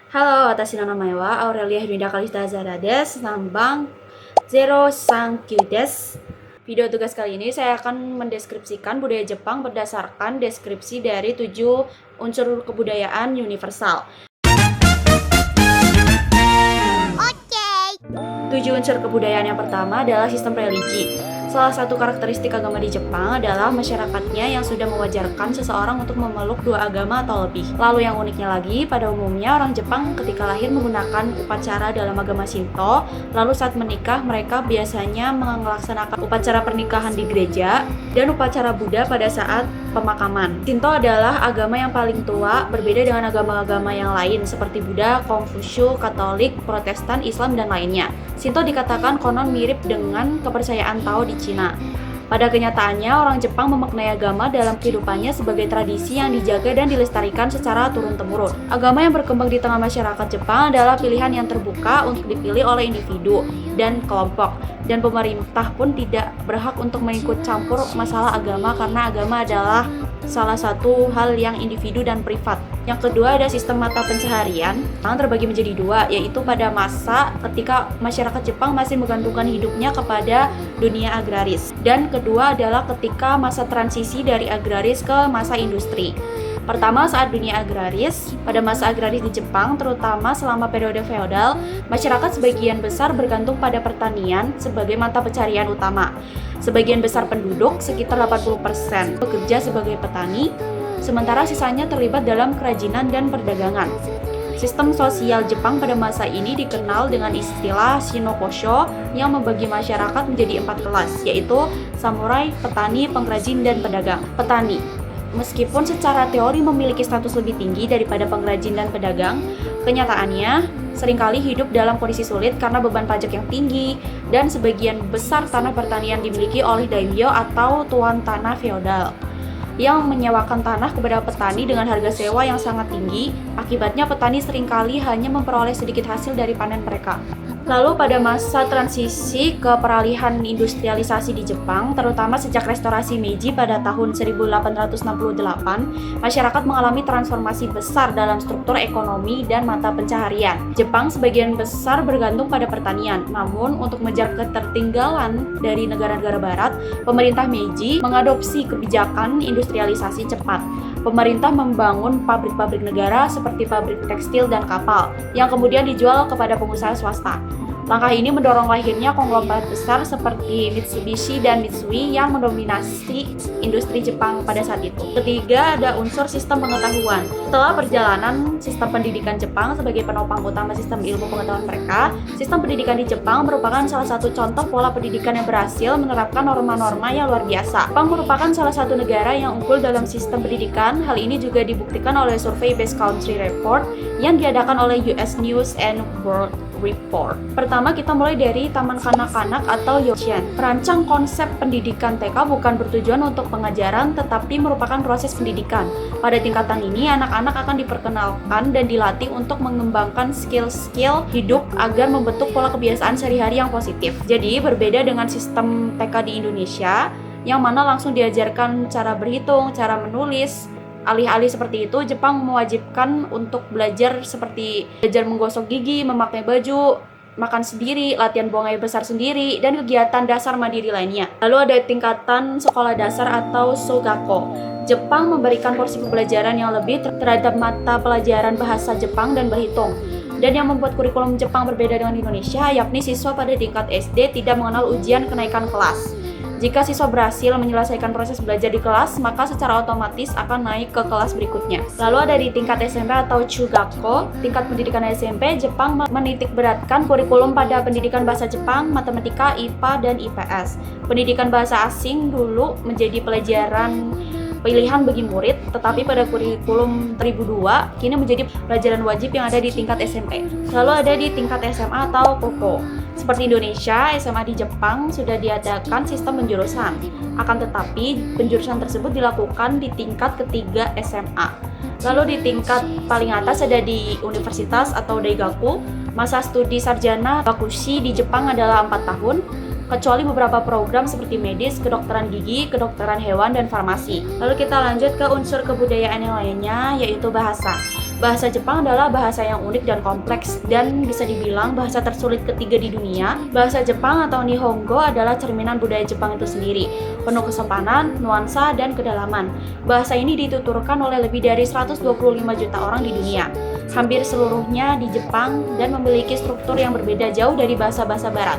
Halo, watashi no namae wa Aurelia Hirida Kalista Zara desu. Nambang Zero Sankyu desu. Video tugas kali ini saya akan mendeskripsikan budaya Jepang berdasarkan deskripsi dari 7 unsur kebudayaan universal. 7 unsur kebudayaan yang pertama adalah sistem religi. Salah satu karakteristik agama di Jepang adalah masyarakatnya yang sudah mewajarkan seseorang untuk memeluk 2 agama atau lebih. Lalu yang uniknya lagi, pada umumnya orang Jepang ketika lahir menggunakan upacara dalam agama Shinto, lalu saat menikah mereka biasanya melaksanakan upacara pernikahan di gereja dan upacara Buddha pada saat pemakaman. Shinto adalah agama yang paling tua, berbeda dengan agama-agama yang lain seperti Buddha, Konghucu, Katolik, Protestan, Islam, dan lainnya. Shinto dikatakan konon mirip dengan kepercayaan Tao di Cina. Pada kenyataannya, orang Jepang memaknai agama dalam kehidupannya sebagai tradisi yang dijaga dan dilestarikan secara turun-temurun. Agama yang berkembang di tengah masyarakat Jepang adalah pilihan yang terbuka untuk dipilih oleh individu dan kelompok, dan pemerintah pun tidak berhak untuk mengikut campur masalah agama karena agama adalah salah satu hal yang individu dan privat. Yang kedua ada sistem mata pencaharian yang terbagi menjadi 2, yaitu pada masa ketika masyarakat Jepang masih menggantungkan hidupnya kepada dunia agraris, dan kedua adalah ketika masa transisi dari agraris ke masa industri. Pertama, saat dunia agraris. Pada masa agraris di Jepang, terutama selama periode feodal, masyarakat sebagian besar bergantung pada pertanian sebagai mata pencaharian utama. Sebagian besar penduduk, sekitar 80%, bekerja sebagai petani, sementara sisanya terlibat dalam kerajinan dan perdagangan. Sistem sosial Jepang pada masa ini dikenal dengan istilah Shinokosho yang membagi masyarakat menjadi 4 kelas, yaitu samurai, petani, pengrajin, dan pedagang. Petani, meskipun secara teori memiliki status lebih tinggi daripada pengrajin dan pedagang, kenyataannya seringkali hidup dalam kondisi sulit karena beban pajak yang tinggi, dan sebagian besar tanah pertanian dimiliki oleh daimyo atau tuan tanah feodal yang menyewakan tanah kepada petani dengan harga sewa yang sangat tinggi. Akibatnya petani seringkali hanya memperoleh sedikit hasil dari panen mereka. Lalu pada masa transisi ke peralihan industrialisasi di Jepang, terutama sejak restorasi Meiji pada tahun 1868, masyarakat mengalami transformasi besar dalam struktur ekonomi dan mata pencaharian. Jepang sebagian besar bergantung pada pertanian, namun untuk mengejar ketertinggalan dari negara-negara barat, pemerintah Meiji mengadopsi kebijakan industrialisasi cepat. Pemerintah membangun pabrik-pabrik negara seperti pabrik tekstil dan kapal, yang kemudian dijual kepada pengusaha swasta. Langkah ini mendorong lahirnya konglomerat besar seperti Mitsubishi dan Mitsui yang mendominasi industri Jepang pada saat itu. Ketiga, ada unsur sistem pengetahuan. Setelah perjalanan sistem pendidikan Jepang sebagai penopang utama sistem ilmu pengetahuan mereka, sistem pendidikan di Jepang merupakan salah satu contoh pola pendidikan yang berhasil menerapkan norma-norma yang luar biasa. Jepang merupakan salah satu negara yang unggul dalam sistem pendidikan. Hal ini juga dibuktikan oleh survei Best Country Report yang diadakan oleh US News and World Report. Pertama, kita mulai dari taman kanak-kanak atau Yoshien. Perancang konsep pendidikan TK bukan bertujuan untuk pengajaran, tetapi merupakan proses pendidikan. Pada tingkatan ini, anak-anak akan diperkenalkan dan dilatih untuk mengembangkan skill-skill hidup agar membentuk pola kebiasaan sehari-hari yang positif. Jadi, berbeda dengan sistem TK di Indonesia, yang mana langsung diajarkan cara berhitung, cara menulis. Alih-alih seperti itu, Jepang mewajibkan untuk belajar seperti belajar menggosok gigi, memakai baju, makan sendiri, latihan buang air besar sendiri, dan kegiatan dasar mandiri lainnya. Lalu ada tingkatan sekolah dasar atau Shogako. Jepang memberikan porsi pembelajaran yang lebih terhadap mata pelajaran bahasa Jepang dan berhitung. Dan yang membuat kurikulum Jepang berbeda dengan Indonesia, yakni siswa pada tingkat SD tidak mengenal ujian kenaikan kelas. Jika siswa berhasil menyelesaikan proses belajar di kelas, maka secara otomatis akan naik ke kelas berikutnya. Lalu ada di tingkat SMP atau Chugako, tingkat pendidikan SMP, Jepang menitikberatkan kurikulum pada pendidikan bahasa Jepang, matematika, IPA, dan IPS. Pendidikan bahasa asing dulu menjadi pelajaran pilihan bagi murid, tetapi pada kurikulum 2002 kini menjadi pelajaran wajib yang ada di tingkat SMP. Lalu ada di tingkat SMA atau Koko. Seperti Indonesia, SMA di Jepang sudah diadakan sistem penjurusan. Akan tetapi, penjurusan tersebut dilakukan di tingkat ketiga SMA. Lalu di tingkat paling atas ada di universitas atau Daigaku. Masa studi sarjana Bakushi di Jepang adalah 4 tahun. kecuali beberapa program seperti medis, kedokteran gigi, kedokteran hewan, dan farmasi. Lalu kita lanjut ke unsur kebudayaan yang lainnya, yaitu bahasa. Bahasa Jepang adalah bahasa yang unik dan kompleks dan bisa dibilang bahasa tersulit ketiga di dunia. Bahasa Jepang atau Nihongo adalah cerminan budaya Jepang itu sendiri, penuh kesopanan, nuansa, dan kedalaman. Bahasa ini dituturkan oleh lebih dari 125 juta orang di dunia. Hampir seluruhnya di Jepang dan memiliki struktur yang berbeda jauh dari bahasa-bahasa barat.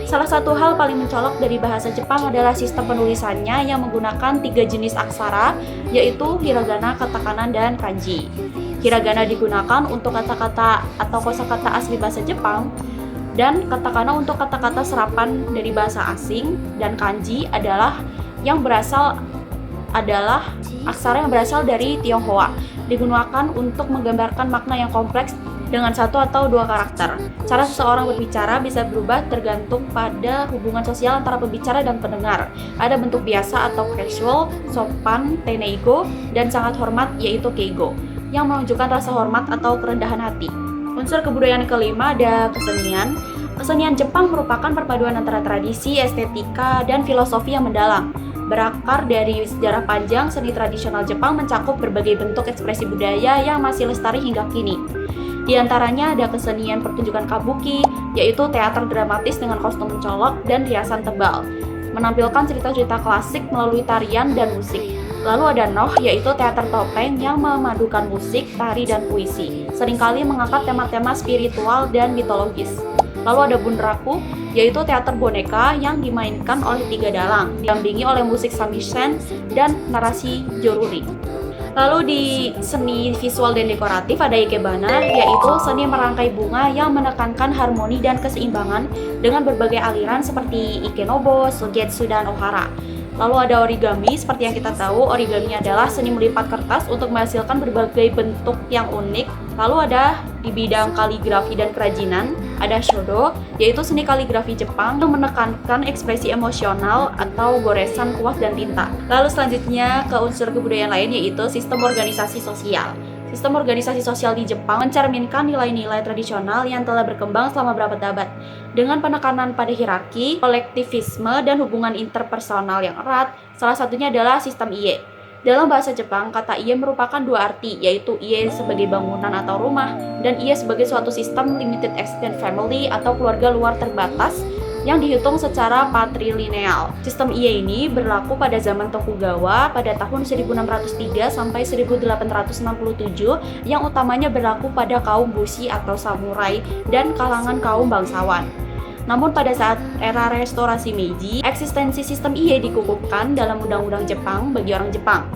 Salah satu hal paling mencolok dari bahasa Jepang adalah sistem penulisannya yang menggunakan 3 jenis aksara, yaitu hiragana, katakana, dan kanji. Hiragana digunakan untuk kata-kata atau kosakata asli bahasa Jepang, dan katakana untuk kata-kata serapan dari bahasa asing, dan kanji adalah aksara yang berasal dari Tionghoa, digunakan untuk menggambarkan makna yang kompleks dengan satu atau dua karakter. Cara seseorang berbicara bisa berubah tergantung pada hubungan sosial antara pembicara dan pendengar. Ada bentuk biasa atau casual, sopan, teneigo, dan sangat hormat yaitu keigo, yang menunjukkan rasa hormat atau kerendahan hati. Unsur kebudayaan kelima ada kesenian. Kesenian Jepang merupakan perpaduan antara tradisi, estetika, dan filosofi yang mendalam. Berakar dari sejarah panjang, seni tradisional Jepang mencakup berbagai bentuk ekspresi budaya yang masih lestari hingga kini. Di antaranya ada kesenian pertunjukan kabuki, yaitu teater dramatis dengan kostum mencolok dan riasan tebal, menampilkan cerita-cerita klasik melalui tarian dan musik. Lalu ada noh, yaitu teater topeng yang memadukan musik, tari, dan puisi, seringkali mengangkat tema-tema spiritual dan mitologis. Lalu ada bunraku, yaitu teater boneka yang dimainkan oleh 3 dalang, didampingi oleh musik shamisen dan narasi joruri. Lalu di seni visual dan dekoratif ada ikebana, yaitu seni merangkai bunga yang menekankan harmoni dan keseimbangan dengan berbagai aliran seperti ikenobo, sugetsu, dan ohara. Lalu ada origami, seperti yang kita tahu, origami adalah seni melipat kertas untuk menghasilkan berbagai bentuk yang unik. Lalu ada di bidang kaligrafi dan kerajinan, ada shodo, yaitu seni kaligrafi Jepang yang menekankan ekspresi emosional atau goresan kuas dan tinta. Lalu selanjutnya ke unsur kebudayaan lain, yaitu sistem organisasi sosial. Sistem organisasi sosial di Jepang mencerminkan nilai-nilai tradisional yang telah berkembang selama berabad-abad, dengan penekanan pada hierarki, kolektivisme, dan hubungan interpersonal yang erat. Salah satunya adalah sistem ie. Dalam bahasa Jepang, kata ie merupakan 2 arti, yaitu ie sebagai bangunan atau rumah, dan ie sebagai suatu sistem limited extended family atau keluarga luar terbatas yang dihitung secara patrilineal. Sistem ie ini berlaku pada zaman Tokugawa pada tahun 1603 sampai 1867, yang utamanya berlaku pada kaum bushi atau samurai dan kalangan kaum bangsawan. Namun pada saat era restorasi Meiji, eksistensi sistem ie dikukuhkan dalam undang-undang Jepang bagi orang Jepang.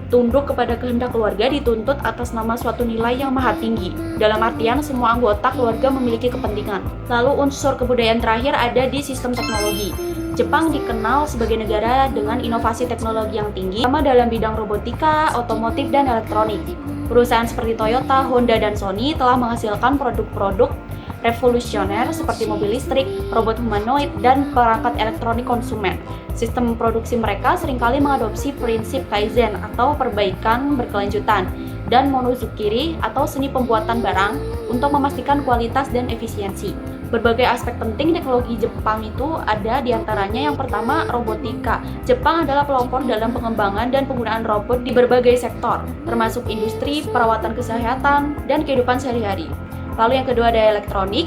Tunduk kepada kehendak keluarga dituntut atas nama suatu nilai yang maha tinggi. Dalam artian semua anggota keluarga memiliki kepentingan. Lalu unsur kebudayaan terakhir ada di sistem teknologi. Jepang dikenal sebagai negara dengan inovasi teknologi yang tinggi, terutama dalam bidang robotika, otomotif, dan elektronik. Perusahaan seperti Toyota, Honda, dan Sony telah menghasilkan produk-produk revolusioner seperti mobil listrik, robot humanoid, dan perangkat elektronik konsumen. Sistem produksi mereka seringkali mengadopsi prinsip kaizen atau perbaikan berkelanjutan, dan monozukuri atau seni pembuatan barang untuk memastikan kualitas dan efisiensi. Berbagai aspek penting teknologi Jepang itu ada, diantaranya yang pertama robotika. Jepang adalah pelopor dalam pengembangan dan penggunaan robot di berbagai sektor, termasuk industri, perawatan kesehatan, dan kehidupan sehari-hari. Lalu yang kedua ada elektronik.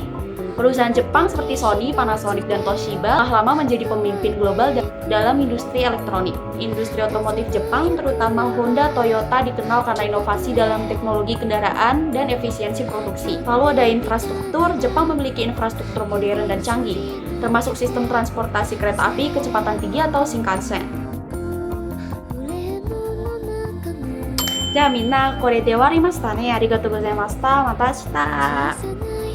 Perusahaan Jepang seperti Sony, Panasonic, dan Toshiba telah lama menjadi pemimpin global dalam industri elektronik. Industri otomotif Jepang, terutama Honda, Toyota, dikenal karena inovasi dalam teknologi kendaraan dan efisiensi produksi. Lalu ada infrastruktur. Jepang memiliki infrastruktur modern dan canggih, termasuk sistem transportasi kereta api kecepatan tinggi atau Shinkansen. じゃあみんなこれで終わりましたね。ありがとうございました。また明日。